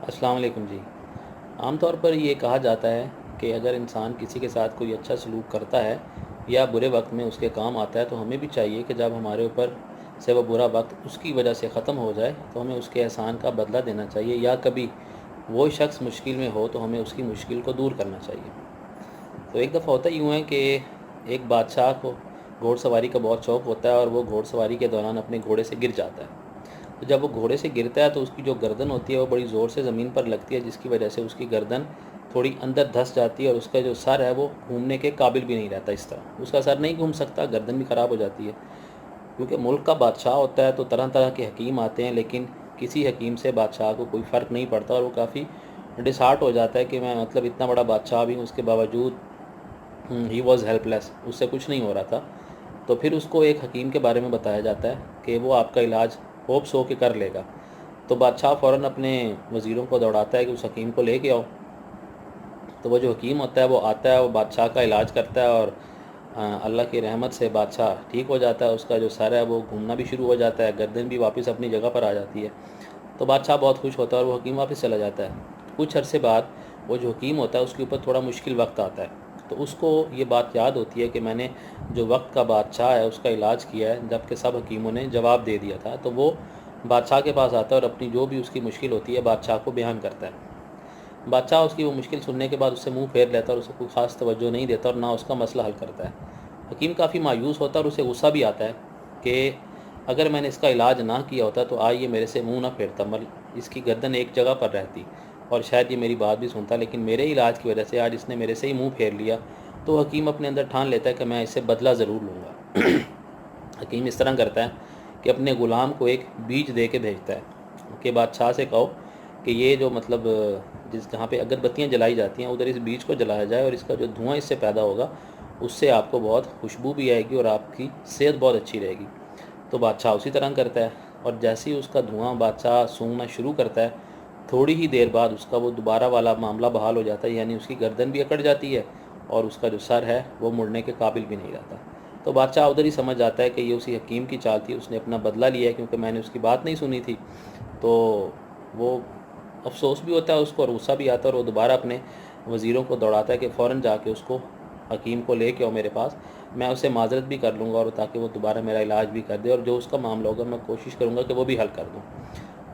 السلام علیکم جی۔ عام طور پر یہ کہا جاتا ہے کہ اگر انسان کسی کے ساتھ کوئی اچھا سلوک کرتا ہے یا برے وقت میں اس کے کام آتا ہے تو ہمیں بھی چاہیے کہ جب ہمارے اوپر سے وہ برا وقت اس کی وجہ سے ختم ہو جائے تو ہمیں اس کے احسان کا بدلہ دینا چاہیے، یا کبھی وہ شخص مشکل میں ہو تو ہمیں اس کی مشکل کو دور کرنا چاہیے۔ تو ایک دفعہ ہوتا یوں ہے کہ ایک بادشاہ کو گھوڑ سواری کا بہت شوق ہوتا ہے، اور وہ گھوڑ سواری کے دوران اپنے گھوڑے سے گر جاتا ہے۔ تو جب وہ گھوڑے سے گرتا ہے تو اس کی جو گردن ہوتی ہے وہ بڑی زور سے زمین پر لگتی ہے، جس کی وجہ سے اس کی گردن تھوڑی اندر دھس جاتی ہے، اور اس کا جو سر ہے وہ گھومنے کے قابل بھی نہیں رہتا۔ اس طرح اس کا سر نہیں گھوم سکتا، گردن بھی خراب ہو جاتی ہے۔ کیونکہ ملک کا بادشاہ ہوتا ہے تو طرح طرح کے حکیم آتے ہیں، لیکن کسی حکیم سے بادشاہ کو کوئی فرق نہیں پڑتا، اور وہ کافی ڈسہارٹ ہو جاتا ہے کہ میں اتنا بڑا بادشاہ بھی ہوں، اس کے باوجود ہی واز ہیلپ لیس، اس سے کچھ نہیں ہو رہا تھا۔ تو پھر اس کو ایک حکیم کے بارے میں بتایا جاتا ہے کہ وہ آپ کا علاج ہوپس ہو کے کر لے گا۔ تو بادشاہ فوراً اپنے وزیروں کو دوڑاتا ہے کہ اس حکیم کو لے کے آؤ۔ تو وہ جو حکیم ہوتا ہے وہ آتا ہے، وہ بادشاہ کا علاج کرتا ہے، اور اللہ کی رحمت سے بادشاہ ٹھیک ہو جاتا ہے، اس کا جو سر ہے وہ گھومنا بھی شروع ہو جاتا ہے، گردن بھی واپس اپنی جگہ پر آ جاتی ہے۔ تو بادشاہ بہت خوش ہوتا ہے اور وہ حکیم واپس چلا جاتا ہے۔ کچھ عرصے بعد وہ جو حکیم ہوتا ہے اس کے اوپر تھوڑا مشکل وقت آتا ہے، تو اس کو یہ بات یاد ہوتی ہے کہ میں نے جو وقت کا بادشاہ ہے اس کا علاج کیا ہے، جب کہ سب حکیموں نے جواب دے دیا تھا۔ تو وہ بادشاہ کے پاس آتا ہے اور اپنی جو بھی اس کی مشکل ہوتی ہے بادشاہ کو بیان کرتا ہے۔ بادشاہ اس کی وہ مشکل سننے کے بعد اس سے منہ پھیر لیتا ہے، اور اسے کوئی خاص توجہ نہیں دیتا اور نہ اس کا مسئلہ حل کرتا ہے۔ حکیم کافی مایوس ہوتا ہے اور اسے غصہ بھی آتا ہے کہ اگر میں نے اس کا علاج نہ کیا ہوتا تو آج یہ میرے سے منہ نہ پھیرتا، اس کی گردن ایک جگہ پر رہتی اور شاید یہ میری بات بھی سنتا، لیکن میرے علاج کی وجہ سے آج اس نے میرے سے ہی منہ پھیر لیا۔ تو حکیم اپنے اندر ٹھان لیتا ہے کہ میں اس سے بدلہ ضرور لوں گا۔ حکیم اس طرح کرتا ہے کہ اپنے غلام کو ایک بیج دے کے بھیجتا ہے کہ بادشاہ سے کہو کہ یہ جو جہاں پہ اگر بتیاں جلائی جاتی ہیں ادھر اس بیج کو جلایا جائے، اور اس کا جو دھواں اس سے پیدا ہوگا اس سے آپ کو بہت خوشبو بھی آئے گی اور آپ کی صحت بہت اچھی رہے گی۔ تو بادشاہ اسی طرح کرتا ہے، اور جیسے ہی اس کا دھواں بادشاہ سونگنا شروع کرتا ہے تھوڑی ہی دیر بعد اس کا وہ دوبارہ والا معاملہ بحال ہو جاتا ہے، یعنی اس کی گردن بھی اکڑ جاتی ہے اور اس کا جو سر ہے وہ مڑنے کے قابل بھی نہیں رہتا۔ تو بادشاہ ادھر ہی سمجھ جاتا ہے کہ یہ اسی حکیم کی چال تھی، اس نے اپنا بدلہ لیا ہے کیونکہ میں نے اس کی بات نہیں سنی تھی۔ تو وہ افسوس بھی ہوتا ہے اس کو اور غصہ بھی آتا ہے، اور وہ دوبارہ اپنے وزیروں کو دوڑاتا ہے کہ فوراً جا کے اس کو حکیم کو لے کے آؤ میرے پاس، میں اسے معذرت بھی کر لوں گا، اور تاکہ وہ دوبارہ میرا علاج بھی کر دے، اور جو اس کا معاملہ ہوگا میں کوشش کروں گا کہ وہ بھی حل کر دوں۔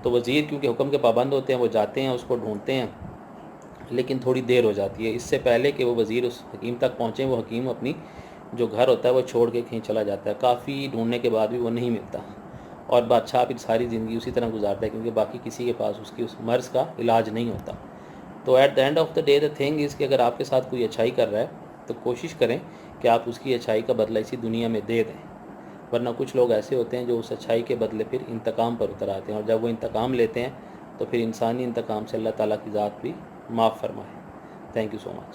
تو وزیر کیونکہ حکم کے پابند ہوتے ہیں وہ جاتے ہیں، اس کو ڈھونڈتے ہیں، لیکن تھوڑی دیر ہو جاتی ہے۔ اس سے پہلے کہ وہ وزیر اس حکیم تک پہنچیں وہ حکیم اپنی جو گھر ہوتا ہے وہ چھوڑ کے کہیں چلا جاتا ہے۔ کافی ڈھونڈنے کے بعد بھی وہ نہیں ملتا، اور بادشاہ پھر ساری زندگی اسی طرح گزارتا ہے کیونکہ باقی کسی کے پاس اس کی اس مرض کا علاج نہیں ہوتا۔ تو at the end of the day the thing is کہ اگر آپ کے ساتھ کوئی اچھائی کر رہا ہے تو کوشش کریں کہ آپ اس کی اچھائی کا بدلہ اسی دنیا میں دے دیں، ورنہ کچھ لوگ ایسے ہوتے ہیں جو اس اچھائی کے بدلے پھر انتقام پر اتر آتے ہیں، اور جب وہ انتقام لیتے ہیں تو پھر انسانی انتقام سے اللہ تعالیٰ کی ذات بھی معاف فرمائے۔ Thank you so much.